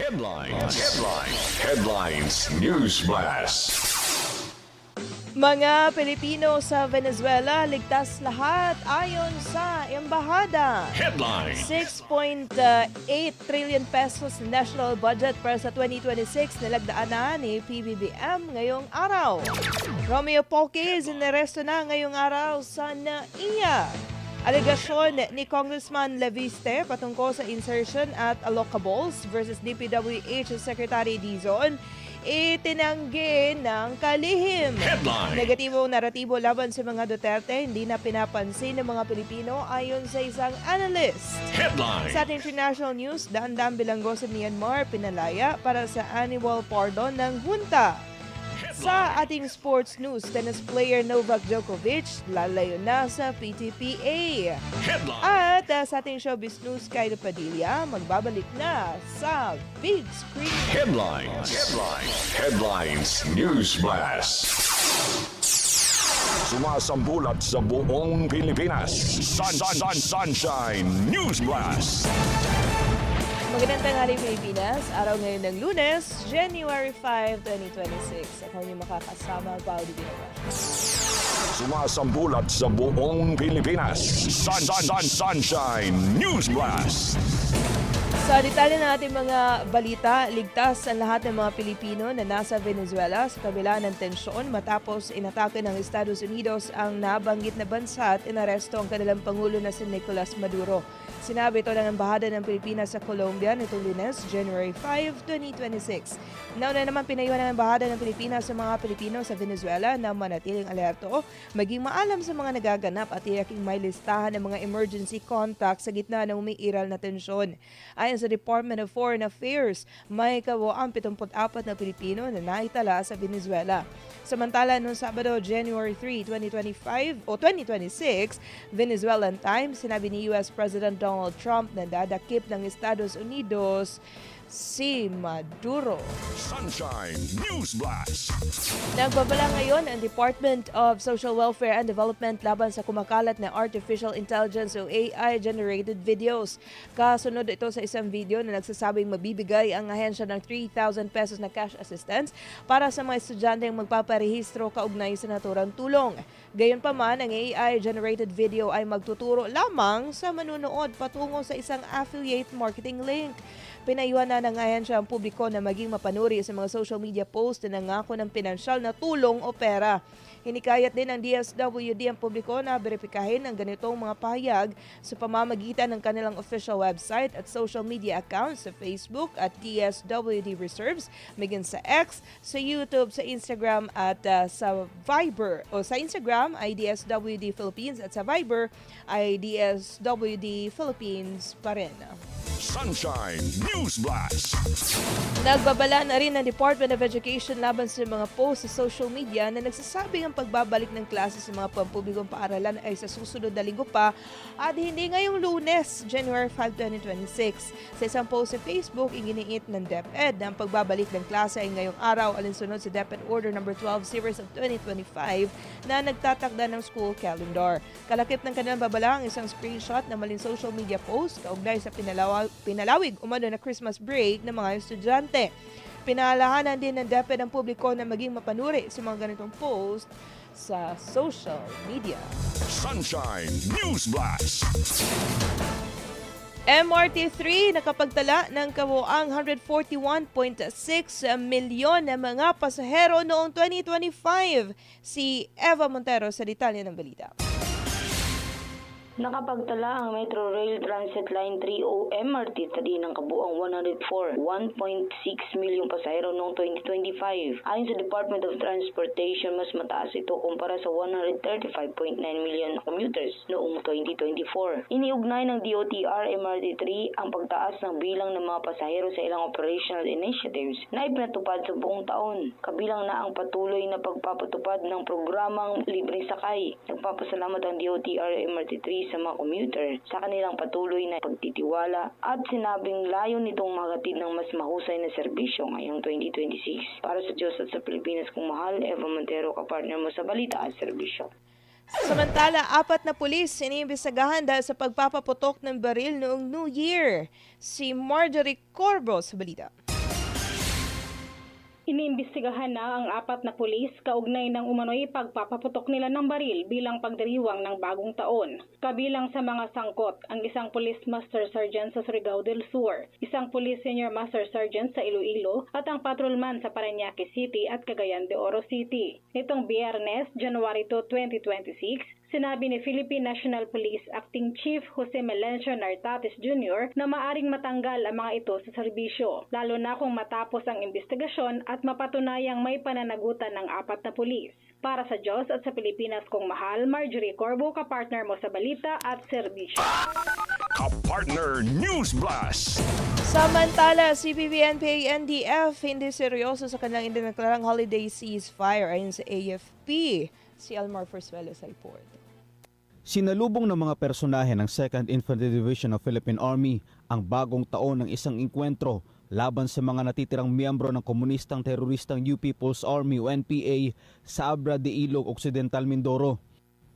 Headlines News Blast. Mga Pilipino sa Venezuela ligtas lahat ayon sa embahada. Headline. 6.8 trillion pesos national budget para sa 2026 nilagdaan na ni PBBM ngayong araw. Romeo Poques inaresto na ngayong araw sa NAIA. Alegasyon ni Congressman Leviste patungkol sa insertion at allocables versus DPWH Secretary Dizon itinanggi ng kalihim. Headline. Negatibong naratibo laban sa mga Duterte hindi na pinapansin ng mga Pilipino ayon sa isang analyst. Headline. Sa ating international news, daan-daan bilanggo sa Myanmar pinalaya para sa annual pardon ng junta. Sa ating sports news, tennis player Novak Djokovic lalayo na sa PTPA. Headline. At sa ating showbiz news, Kyle Padilla magbabalik na sa big screen. Headlines News Blast. Sumasambulat sa buong Pilipinas. Sunshine News Blast. Magandang tanghali Pilipinas, araw ngayon ng Lunes, January 5, 2026. Ako yung makakasama, Pauli Binabash. Sumasambulat sa buong Pilipinas. Sunshine News Blast. Sa detalye ng ating mga balita, ligtas ang lahat ng mga Pilipino na nasa Venezuela sa kabila ng tensyon matapos inatake ng Estados Unidos ang nabanggit na bansa at inaresto ang kanilang Pangulo na si Nicolas Maduro. Sinabi ito ng Embahada ng Pilipinas sa Colombia nitong Lunes, January 5, 2026. Nauna naman pinayuhan ng Embahada ng Pilipinas sa mga Pilipino sa Venezuela na manatiling alerto, maging maalam sa mga nagaganap at tiyaking may listahan ng mga emergency contacts sa gitna ng umiiral na tensyon. Ayon sa Department of Foreign Affairs, may kabuoang 74 na Pilipino na naitala sa Venezuela. Samantala, noong Sabado, January 3, 2026, Venezuelan Times, sinabi ni US President Donald Trump na dadakip ng Estados Unidos si Maduro. Sunshine News Blast. Nagbabala ngayon ang Department of Social Welfare and Development laban sa kumakalat na artificial intelligence o AI-generated videos. Kasunod ito sa isang video na nagsasabing mabibigay ang ahensya ng 3,000 pesos na cash assistance para sa mga estudyante ang magpaparehistro kaugnay sa naturang tulong. Gayunpaman, ang AI-generated video ay magtuturo lamang sa manunood patungo sa isang affiliate marketing link. Pinayuhan na ng ahensya ang publiko na maging mapanuri sa mga social media post na nangako ng pinansyal na tulong o pera. Hinikayat din ng DSWD ang publiko na beripikahin ang ganitong mga pahayag sa pamamagitan ng kanilang official website at social media accounts sa Facebook at DSWD Reserves, maging sa X, sa YouTube, sa Instagram at sa Viber. O sa Instagram ay DSWD Philippines at sa Viber ay DSWD Philippines pa rin. Sunshine News Blast. Nagbabala na rin ng Department of Education laban sa mga post sa social media na nagsasabing ang pagbabalik ng klase sa mga pampublikong paaralan ay sa susunod na linggo pa at hindi ngayong Lunes, January 5, 2026. Sa isang post sa Facebook, iginiit ng DepEd na ang pagbabalik ng klase ay ngayong araw alinsunod sa DepEd Order No. 12 Series of 2025 na nagtatakda ng school calendar. Kalakip ng kanilang babala ang isang screenshot na maling social media post kaugnay sa pinalawig umano na Christmas break ng mga estudyante. Pinaalalahanan din ng DepEd ang publiko na maging mapanuri sa mga ganitong post sa social media. Sunshine News Blast. MRT3 nakapagtala ng kabuoang 141.6 milyon na mga pasahero noong 2025. Si Eva Montero sa detalye ng balita. Nakapagtala ang Metro Rail Transit Line 3 o MRT3 ng kabuuang 104.6 milyong pasahero noong 2025. Ayon sa Department of Transportation, mas mataas ito kumpara sa 135.9 milyon commuters noong 2024. Iniugnay ng DOTR MRT3 ang pagtaas ng bilang ng mga pasahero sa ilang operational initiatives na ipinatupad sa buong taon. Kabilang na ang patuloy na pagpapatupad ng programang libre sakay. Nagpapasalamat ang DOTR MRT3 sa mga commuter sa kanilang patuloy na pagtitiwala at sinabing layo nitong magatid ng mas mahusay na serbisyo ngayong 2026. Para sa Diyos at sa Pilipinas kung mahal, Eva Montero, kapartner mo sa balita at serbisyo. Samantala, 4 na pulis iniimbestigahan dahil sa pagpapaputok ng baril noong New Year. Si Marjorie Corbo sa balita. Iniimbestigahan na ang 4 na pulis kaugnay ng umano'y pagpapaputok nila ng baril bilang pagdiriwang ng bagong taon. Kabilang sa mga sangkot ang isang Police Master Sergeant sa Surigao del Sur, isang Police Senior Master Sergeant sa Iloilo at ang patrolman sa Parañaque City at Cagayan de Oro City. Nitong Biyernes, January 2, 2026, sinabi ni Philippine National Police Acting Chief Jose Melencio Nartates Jr. na maaring matanggal ang mga ito sa serbisyo, lalo na kung matapos ang investigasyon at mapatunayang may pananagutan ng 4 na pulis. Para sa Diyos at sa Pilipinas kong mahal, Marjorie Corbo, kapartner mo sa balita at serbisyo. Kapartner News Blast. Samantala, CPP-NPA NDF hindi seryoso sa kanilang idineklarang holiday ceasefire ayon sa AFP. Si Almar Forzuelo sa report. Sinalubong ng mga personahe ng 2nd Infantry Division of Philippine Army ang bagong taon ng isang inkwentro laban sa mga natitirang miyembro ng komunistang teroristang New People's Army o NPA sa Abra de Ilog Occidental, Mindoro.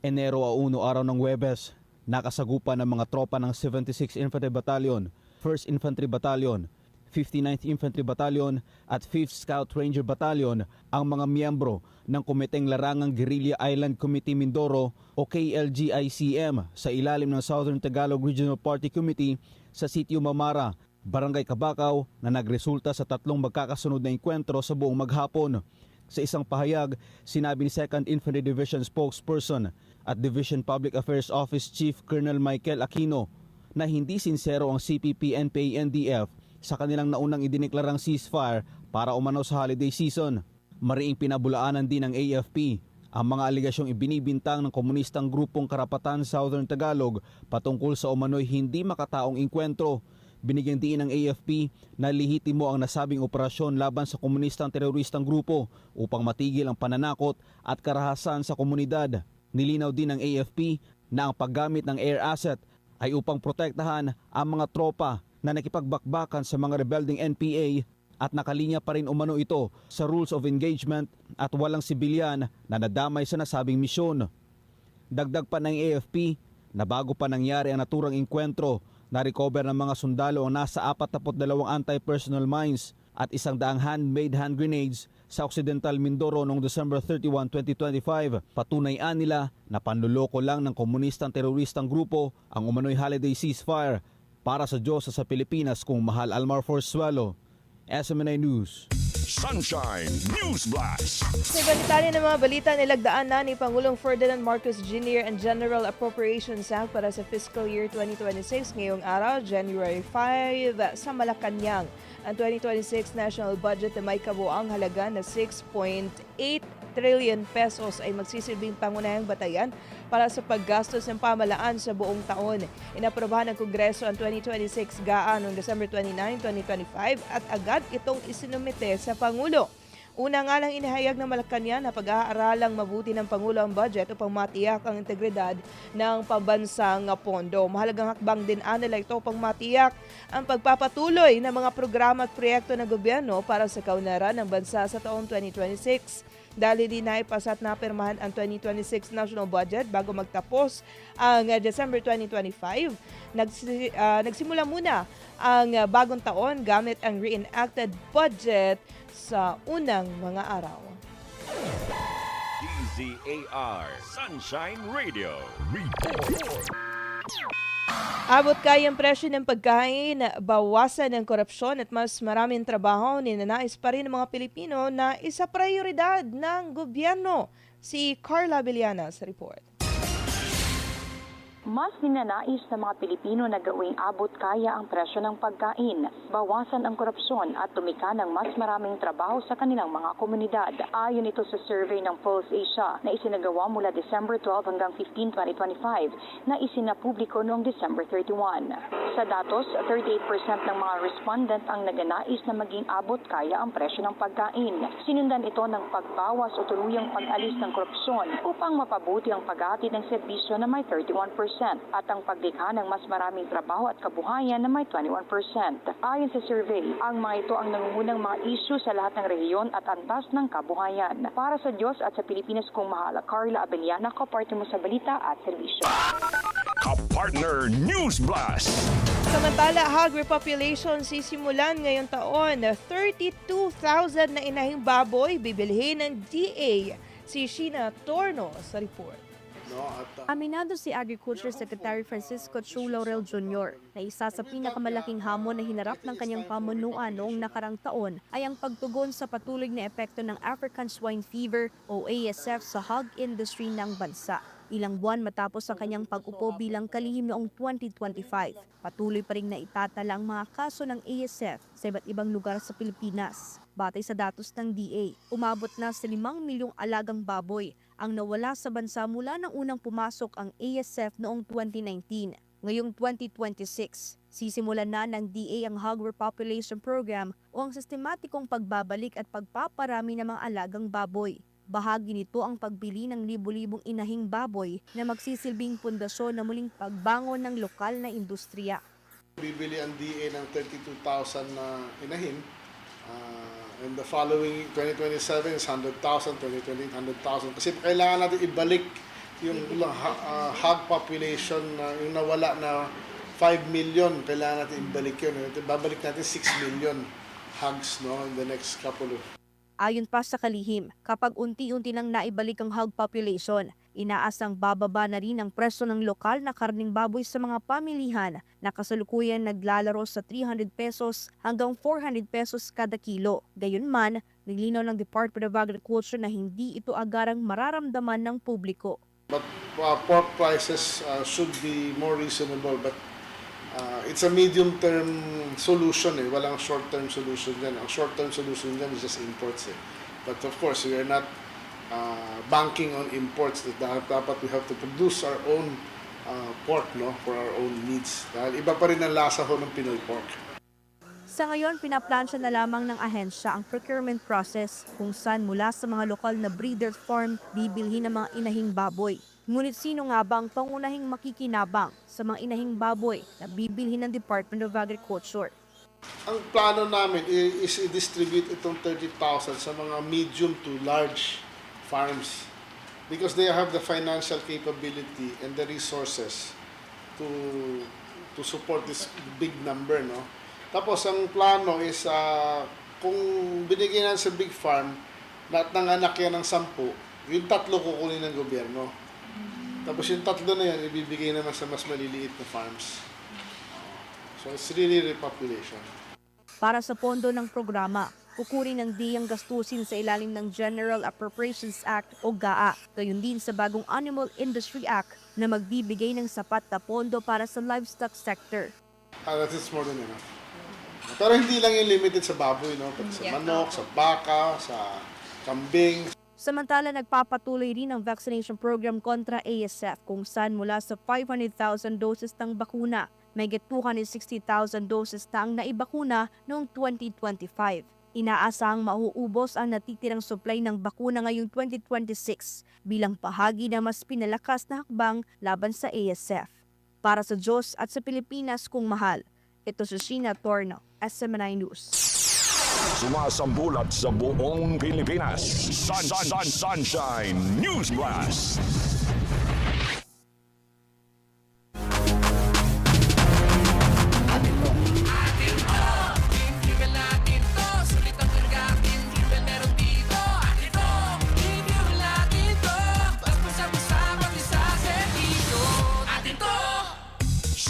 Enero 1 araw ng Huwebes, nakasagupa ng mga tropa ng 76th Infantry Battalion, 1st Infantry Battalion, 59th Infantry Battalion at 5th Scout Ranger Battalion ang mga miyembro ng Komiteng Larangang Guerrilla Island Committee Mindoro o KLGICM sa ilalim ng Southern Tagalog Regional Party Committee sa Sitio Mamara, Barangay Cabacao na nagresulta sa 3 magkakasunod na enkwentro sa buong maghapon. Sa isang pahayag, sinabi ni 2nd Infantry Division spokesperson at Division Public Affairs Office Chief Colonel Michael Aquino na hindi sinsero ang CPP-NPA-NDF sa kanilang naunang idineklarang ceasefire para umano sa holiday season. Mariing pinabulaanan din ng AFP ang mga aligasyong ibinibintang ng komunistang grupong Karapatan Southern Tagalog patungkol sa umano'y hindi makataong inkwentro. Binigyan din ng AFP na lihitimo ang nasabing operasyon laban sa komunistang teroristang grupo upang matigil ang pananakot at karahasan sa komunidad. Nilinaw din ng AFP na ang paggamit ng air asset ay upang protektahan ang mga tropa na nakipagbakbakan sa mga rebelding NPA at nakalinya pa rin umano ito sa rules of engagement at walang sibilyan na nadamay sa nasabing misyon. Dagdag pa ng AFP na bago pa nangyari ang naturang inkwentro, na-recover ng mga sundalo ang nasa 42 anti-personnel mines at 100 handmade hand grenades sa Occidental Mindoro noong December 31, 2025. Patunayan nila na panluloko lang ng komunistang teroristang grupo ang umano'y holiday ceasefire. Para sa Diyos at sa Pilipinas kung mahal, Almar Forzuelo, SMNI News. Sunshine News Blast. Sa ibang ng mga balita, nilagdaan na ni Pangulong Ferdinand Marcos Jr. ang General Appropriations Act para sa fiscal year 2026 ngayong araw, January 5, sa Malacanang. Ang 2026 national budget na may kabuang halaga na 6.8 trillion pesos ay magsisilbing pangunahing batayan para sa paggastos ng pamahalaan sa buong taon. Inaprobahan ng Kongreso ang 2026 GAA noong December 29, 2025 at agad itong isinumite sa Pangulo. Una nga lang inihayag ng Malacanang na pag-aaralang mabuti ng Pangulo ang budget upang matiyak ang integridad ng pambansang pondo. Mahalagang hakbang din nila ito upang matiyak ang pagpapatuloy ng mga programa at proyekto ng gobyerno para sa kaunlaran ng bansa sa taong 2026. Dahil din na ipasat na pirmahan ang 2026 national budget bago magtapos ang December 2025. Nagsimula muna ang bagong taon gamit ang reenacted budget sa unang mga araw. DZAR Sunshine Radio. Report. Abot kaya ang presyo ng pagkain, bawasan ng korupsyon at mas maraming trabaho, ninanais pa rin ng mga Pilipino na isa prioridad ng gobyerno. Si Carla Villana sa report. Mas ninanais ng mga Pilipino na gawing abot kaya ang presyo ng pagkain, bawasan ang korupsyon at tumika ng mas maraming trabaho sa kanilang mga komunidad. Ayon ito sa survey ng Pulse Asia na isinagawa mula December 12 hanggang 15, 2025 na isinapubliko noong December 31. Sa datos, 38% ng mga respondent ang nagnanais na maging abot kaya ang presyo ng pagkain. Sinundan ito ng pagbawas o tuluyang pag-alis ng korupsyon upang mapabuti ang paghatid ng serbisyo na may 31%. at ang paglikha ng mas maraming trabaho at kabuhayan na may 21%. Ayon sa survey, ang mga ito ang nangungunang mga issue sa lahat ng rehiyon at antas ng kabuhayan. Para sa Diyos at sa Pilipinas kong mahal, Carla Abellana, kapartner mo sa balita at serbisyo. Kapartner News Blast. Samantala, hog repopulation sisimulan ngayong taon. 32,000 na inahing baboy bibilhin ng DA. Si Sheena Torno sa report. Aminado si Agriculture Secretary Francisco Chu Laurel Jr. na isa sa pinakamalaking hamon na hinarap ng kanyang pamunuan noong nakarang taon ay ang pagtugon sa patuloy na epekto ng African Swine Fever o ASF sa hog industry ng bansa. Ilang buwan matapos ang kanyang pag-upo bilang kalihim noong 2025, patuloy pa rin na itatala ang mga kaso ng ASF sa iba't ibang lugar sa Pilipinas. Batay sa datos ng DA, umabot na sa 5 milyong alagang baboy ang nawala sa bansa mula nang unang pumasok ang ASF noong 2019. Ngayong 2026, sisimulan na ng DA ang Hog Repopulation Program o ang sistematikong pagbabalik at pagpaparami ng mga alagang baboy. Bahagi nito ang pagbili ng libu-libong inahing baboy na magsisilbing pundasyon na muling pagbangon ng lokal na industriya. Bibili ang DA ng 32,000 na inahin. And the following 2027 is 100,000, 2028 100,000. Kasi kailangan natin ibalik yung hog population na yung nawala na 5 million. Kailangan natin ibalik yun. Babalik natin 6 million hogs in the next couple of. Ayon pa sa kalihim, kapag unti-unti nang naibalik ang hog population, inaasang bababa na rin ang presyo ng lokal na karning baboy sa mga pamilihan na kasalukuyan naglalaro sa 300 pesos hanggang 400 pesos kada kilo. Gayunman, nilinaw ng Department of Agriculture na hindi ito agarang mararamdaman ng publiko. But pork prices should be more reasonable, but it's a medium-term solution. Walang short-term solution dyan. Ang short-term solution dyan is just imports. But of course, we are not banking on imports. Dapat we have to produce our own pork for our own needs. Dahil iba pa rin ang lasa ng Pinoy pork. Sa ngayon, pinaplansya na lamang ng ahensya ang procurement process kung saan mula sa mga lokal na breeder farm bibilhin ng mga inahing baboy. Ngunit sino nga bang pangunahing makikinabang sa mga inahing baboy na bibilhin ng Department of Agriculture? Ang plano namin is i-distribute itong 30,000 sa mga medium to large farms because they have the financial capability and the resources to support this big number. Tapos ang plano is kung binigyan sa big farm, lahat ng anak yan ng 10, yung 3 kukunin ng gobyerno. Tapos yung 3 na yan, ibibigay naman sa mas maliliit na farms. So it's really repopulation. Para sa pondo ng programa, kukunin ng DA ang gastusin sa ilalim ng General Appropriations Act o GAA, gayon din sa bagong Animal Industry Act na magbibigay ng sapat na pondo para sa livestock sector. That is more than enough. Pero hindi lang yung limited sa baboy, pati sa manok, sa baka, sa kambing. Samantala, nagpapatuloy rin ang vaccination program kontra ASF kung saan mula sa 500,000 doses ng bakuna, may 260,000 doses na ang naibakuna noong 2025. Inaasahang mauubos ang natitirang supply ng bakuna ngayong 2026 bilang bahagi ng mas pinalakas na hakbang laban sa ASF. Para sa Diyos at sa Pilipinas kung mahal, ito si Sheena Torno, SMNI News. Sumasambulat sa buong Pilipinas. Sunshine News Blast.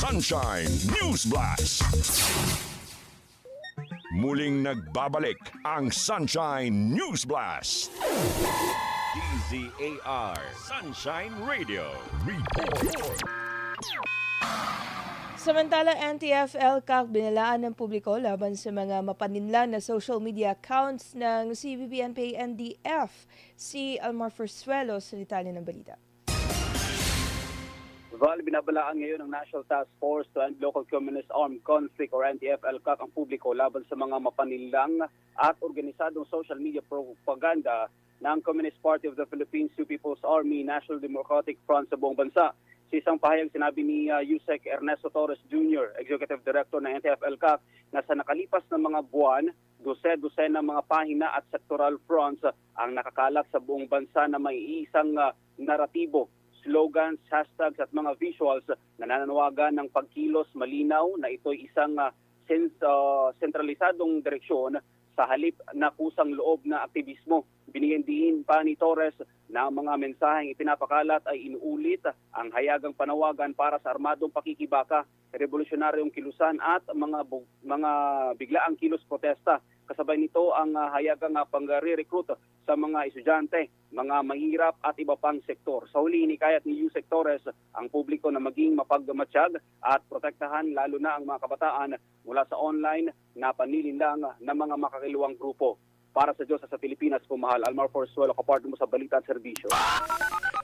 Sunshine News Blast. Muling nagbabalik ang Sunshine News Blast. DZAR Sunshine Radio. Report. Samantala, NTF-ELCAC binalaan ng publiko laban sa mga mapaninlan na social media accounts ng CBP-NPA-NDF. Si Almar Fersuelo sa detalye ng balita. Val, binabalaan ngayon ng National Task Force to End Local Communist Armed Conflict or NTF-ELCAC ang publiko laban sa mga mapanilang at organisadong social media propaganda ng Communist Party of the Philippines, Two People's Army, National Democratic Front sa buong bansa. Sa isang pahayag sinabi ni Yusek Ernesto Torres Jr., Executive Director ng NTF-ELCAC, na sa nakalipas na mga buwan, dose-dose na mga pahina at sectoral fronts ang nakakalat sa buong bansa na may isang naratibo, slogans, hashtags at mga visuals na nananawagan ng pagkilos malinaw na ito'y isang sentralisadong direksyon sa halip na kusang loob na aktivismo. Binigyan din pa ni Torres na ang mga mensaheng ipinapakalat ay inuulit ang hayagang panawagan para sa armadong pakikibaka, revolusyonaryong kilusan at mga biglaang kilos protesta. Kasabay nito ang hayagang pang-re-recruit sa mga estudyante, mga mahirap at iba pang sektor. Sa huli, hinikayat ni Yusek Torres ang publiko na maging mapagmatsyag at protektahan lalo na ang mga kabataan mula sa online na panlilinlang ng mga makakiluwang grupo. Para sa Diyos sa Pilipinas, kumahal, Almar Forzuelo, kapartner mo sa Balita at Serbisyo.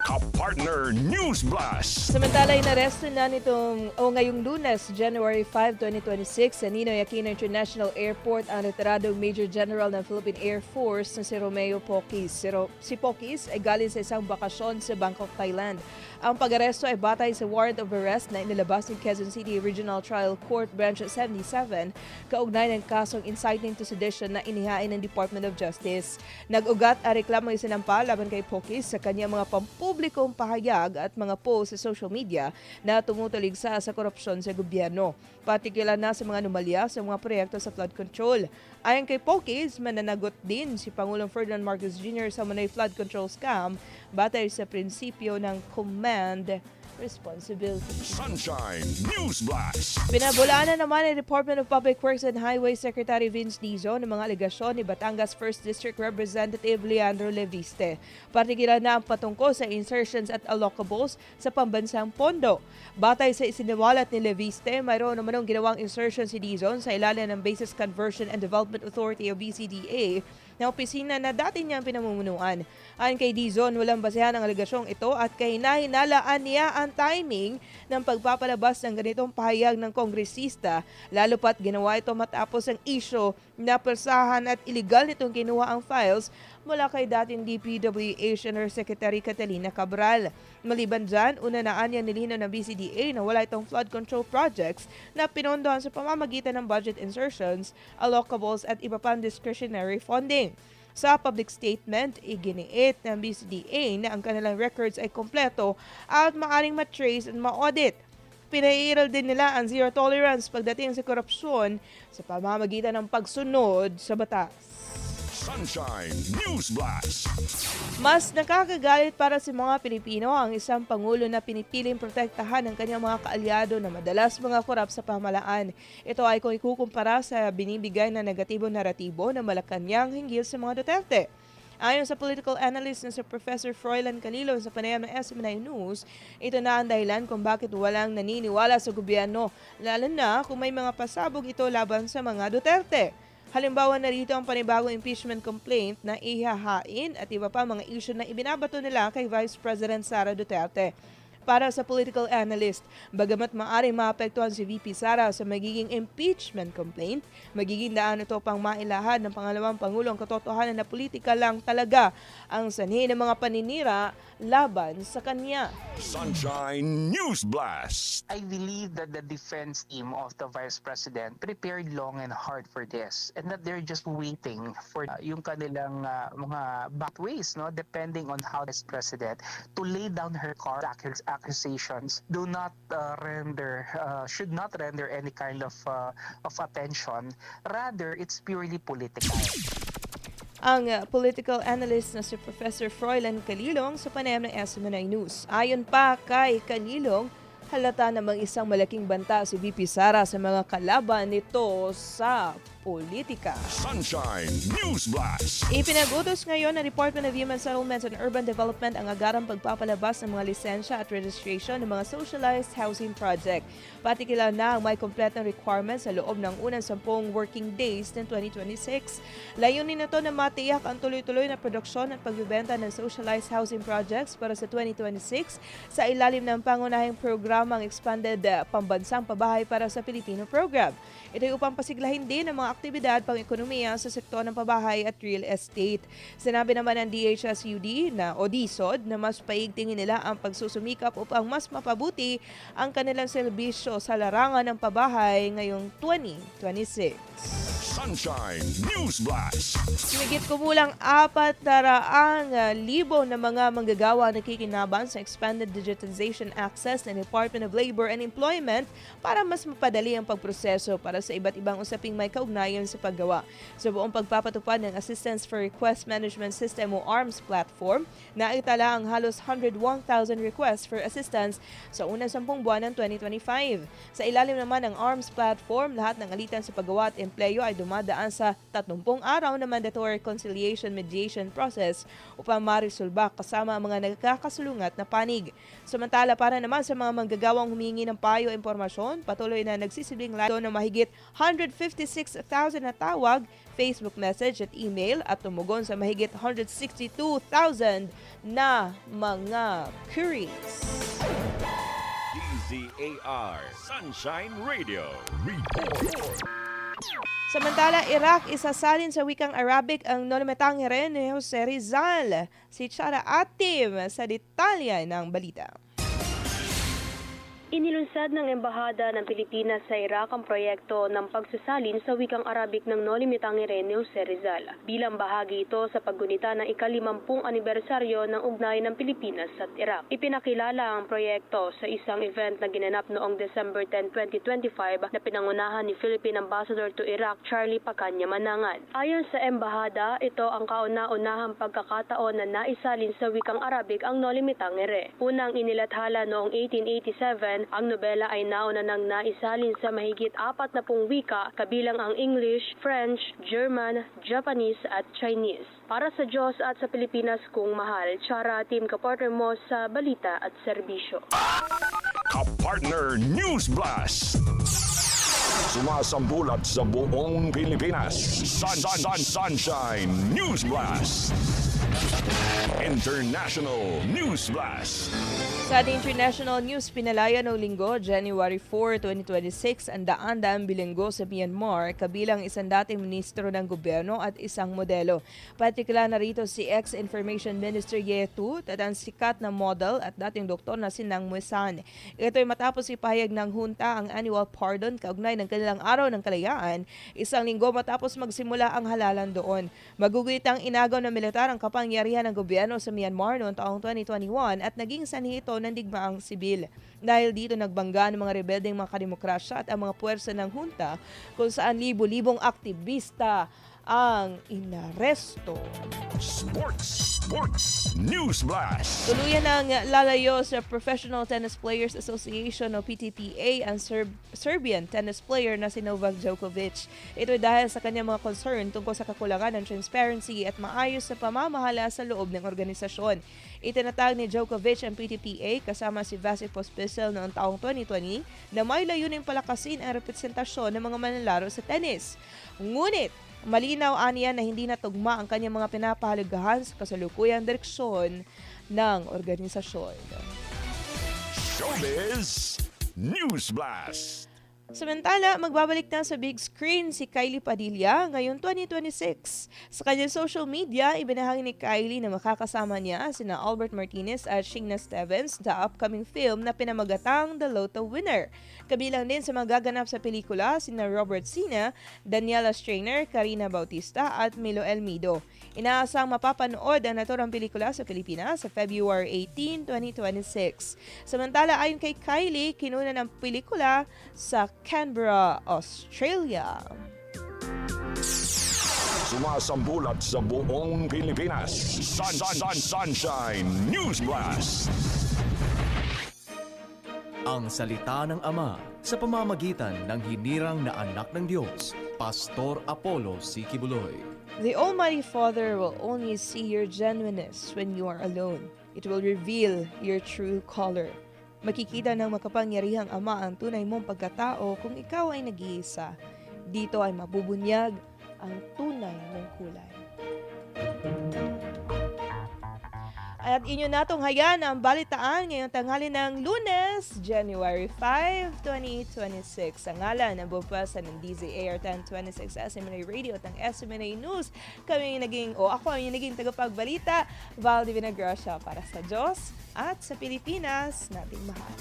Kapartner News Blast. Samantala, inaresto na ngayong Lunes, January 5, 2026, sa Ninoy Aquino International Airport ang retiradong Major General ng Philippine Air Force na si Romeo Poquis. Si Poquis ay galing sa isang bakasyon sa Bangkok, Thailand. Ang pag-aresto ay batay sa warrant of arrest na inilabas ng Quezon City Regional Trial Court Branch 77 kaugnay ng kasong inciting to sedition na inihain ng Department of Justice. Nag-ugat ang reklamong isinampa laban kay Poquis sa kanyang mga pampublikong pahayag at mga post sa social media na tumutuligsa sa korupsyon sa gobyerno, partikular na sa mga anomalya sa mga proyekto sa flood control. Ayon kay Poquis, mananagot din si Pangulong Ferdinand Marcos Jr. sa Manoy flood control scam batay sa prinsipyo ng command responsibility. Sunshine News Blast. Pinabulaan na naman ng Department of Public Works and Highway Secretary Vince Dizon ng mga alegasyon ni Batangas 1st District Representative Leandro Leviste. Partikular na ang patungkol sa insertions at allocables sa pambansang pondo. Batay sa isiniwalat ni Leviste, mayroon naman ginawang insertion si Dizon sa ilalim ng Basis Conversion and Development Authority o BCDA na opisina na dati niyang pinamumunuan. Ayon kay Dizon, walang basehan ang alegasyong ito at kahina-hinalaan niya ang timing ng pagpapalabas ng ganitong pahayag ng kongresista, lalo pat ginawa ito matapos ang isyo na persahan at iligal nitong kinuha ang files mula kay dating DPWH Undersecretary Catalina Cabral. Maliban dyan, una na anya nilinaw ng BCDA na wala itong flood control projects na pinondohan sa pamamagitan ng budget insertions, allocables at iba pang discretionary funding. Sa public statement, iginiit ng BCDA na ang kanilang records ay kompleto at maaring matrace at ma-audit. Pinairal din nila ang zero tolerance pagdating sa korupsyon sa pamamagitan ng pagsunod sa batas. Sunshine News Blast. Mas nakakagalit para sa mga Pilipino ang isang pangulo na pinipiling protektahan ng kanyang mga kaalyado na madalas mga korap sa pamahalaan. Ito ay kung ikukumpara sa binibigay na negatibong naratibo ng Malacanang hinggil sa mga Duterte. Ayon sa political analyst na si Professor Froilan Calilo sa panayam ng SM9 News, ito na ang dahilan kung bakit walang naniniwala sa gobyerno, lalo na kung may mga pasabog ito laban sa mga Duterte. Halimbawa na rito ang panibagong impeachment complaint na ihahain at iba pa mga issue na ibinabato nila kay Vice President Sara Duterte. Para sa political analyst, bagamat maaaring maapektuhan si VP Sara sa magiging impeachment complaint, magiging daan ito pang mailahad ng pangalawang Pangulong katotohanan na politika lang talaga ang sanhi ng mga paninira laban sa kanya. Sunshine News Blast. I believe that the defense team of the Vice President prepared long and hard for this and that they're just waiting for yung kanilang mga pathways, no, depending on how this President to lay down her card. Accusations do not should not render any kind of attention. Rather, it's purely political. Ang political analyst na si Professor Froilan Calilong sa panayam ng SM9 News. Ayon pa kay Calilong, halata namang isang malaking banta si VP Sara sa mga kalaban nito sa politika. Sunshine News Blast. Ipinagutos ngayon ng Department of Human Settlements and Urban Development ang agarang pagpapalabas ng mga lisensya at registration ng mga socialized housing project. Partikular na ang may kompletong requirements sa loob ng unang 10 working days ng 2026. Layunin nito na matiyak ang tuloy-tuloy na produksyon at pagbibenta ng socialized housing projects para sa 2026 sa ilalim ng pangunahing programang Expanded Pambansang Pabahay para sa Pilipino Program. Ito ay upang pasiglahin din ang mga aktibidad pang-ekonomiya sa sektor ng pabahay at real estate. Sinabi naman ng DHSUD o DSOD na mas paigtingin nila ang pagsusumikap upang mas mapabuti ang kanilang serbisyo sa larangan ng pabahay ngayong 2026. Sunshine News Blast. Higit kumulang 400,000 na mga manggagawa nakikinabang sa Expanded Digitization Access ng Department of Labor and Employment para mas mapadali ang pagproseso para sa iba't ibang usaping may kaugnayan sa paggawa. Sa buong pagpapatupad ng Assistance for Request Management System o ARMS platform, naitala ang halos 101,000 requests for assistance sa unang 10 buwan ng 2025. Sa ilalim naman ng ARMS platform, lahat ng alitan sa paggawa at empleyo ay dumadaan sa 30 araw na mandatory conciliation mediation process upang marisolba kasama ang mga nagkakasulungat na panig. Samantala, para naman sa mga manggagawang humingi ng payo o impormasyon, patuloy na nagsisilbing lalo na mahigit 156,000 na tawag, Facebook message at email at tumugon sa mahigit 162,000 na mga queries. DZAR Sunshine Radio Report. Samantala, Iraq isasalin sa wikang Arabic ang Nolimetangere ni Jose Rizal. Si Chara Atim sa detalye ng balita. Inilunsad ng Embahada ng Pilipinas sa Iraq ang proyekto ng pagsasalin sa wikang Arabic ng Noli Me Tangere ni Jose Rizal. Bilang bahagi ito sa paggunita ng ika-50 anibersaryo ng ugnayan ng Pilipinas at Iraq. Ipinakilala ang proyekto sa isang event na ginanap noong December 10, 2025 na pinangunahan ni Philippine Ambassador to Iraq Charlie Pacanya Manangan. Ayon sa Embahada, ito ang kauna-unahang pagkakataon na naisalin sa wikang Arabic ang Noli Me Tangere. Unang inilathala noong 1887, ang nobela ay nauna nang naisalin sa mahigit 40 wika kabilang ang English, French, German, Japanese at Chinese. Para sa Diyos at sa Pilipinas kung mahal, Chara, team kapartner mo sa balita at serbisyo. Kapartner News Blast. Sumasambulat sa buong Pilipinas. Sunshine News Blast. International News Blast. Sa ating international news, pinalaya noong linggo, January 4, 2026, ang daan-daang bilinggo sa Myanmar, kabilang isang dating ministro ng gobyerno at isang modelo. Partikular na rito si ex-Information Minister Ye Tut at ang sikat na model at dating doktor na si Nang Muesan. Ito ay matapos ipahayag ng hunta ang annual pardon kaugnay ng kanilang araw ng kalayaan, isang linggo matapos magsimula ang halalan doon. Magugitang inagaw ng militar ang kapangyarihan ng gobyerno sa Myanmar noong taong 2021 at naging sanhi ito ng digmaang sibil. Dahil dito nagbangga ng mga rebeldeng mga kademokrasya at ang mga puwersa ng hunta kung saan libo-libong aktivista ang inaresto. Sports News Blast. Tuluyan ng lalayo sa Professional Tennis Players Association o PTPA ang Serbian tennis player na si Novak Djokovic. Ito dahil sa kanyang mga concern tungkol sa kakulangan ng transparency at maayos na pamamahala sa loob ng organisasyon. Itinatag ni Djokovic ang PTPA kasama si Vasily Pospisil noong taong 2020 na may layuning palakasin ang representasyon ng mga manlalaro sa tennis. Ngunit, malinaw aniya na hindi natugma ang kanyang mga pinapahalagahan sa kasalukuyang direksyon ng organisasyon. Showbiz News Blast. Samantala, magbabalik na sa big screen si Kylie Padilla ngayong 2026. Sa kanyang social media, ibinahagi ni Kylie na makakasama niya sina Albert Martinez at Sheena Stevens sa upcoming film na pinamagatang The Lotto Winner. Kabilang din sa magaganap sa pelikula sina Robert Sina, Daniela Strainer, Karina Bautista at Milo Elmido. Inaasang mapapanood ang naturang pelikula sa Pilipinas sa February 18, 2026. Samantala, ayon kay Kylie, kinuna ng pelikula sa Canberra, Australia. Sumasambulat sa buong Pilipinas. Sunshine News Blast. Ang salita ng Ama sa pamamagitan ng hinirang na anak ng Diyos, Pastor Apollo C. Kibuloy. The Almighty Father will only see your genuineness when you are alone. It will reveal your true color. Makikita ng makapangyarihang Ama ang tunay mong pagkatao kung ikaw ay nag-iisa. Dito ay mabubunyag ang tunay mong kulay. At inyo natong hayan ang balitaan ngayong tanghali ng Lunes, January 5, 2026. Sa ngalan ng bupasan ng DZAR 1026 SMNA Radio at ng SMNA News, ako ang naging tagapagbalita, Val Divina Gracia, para sa Diyos at sa Pilipinas nating mahal.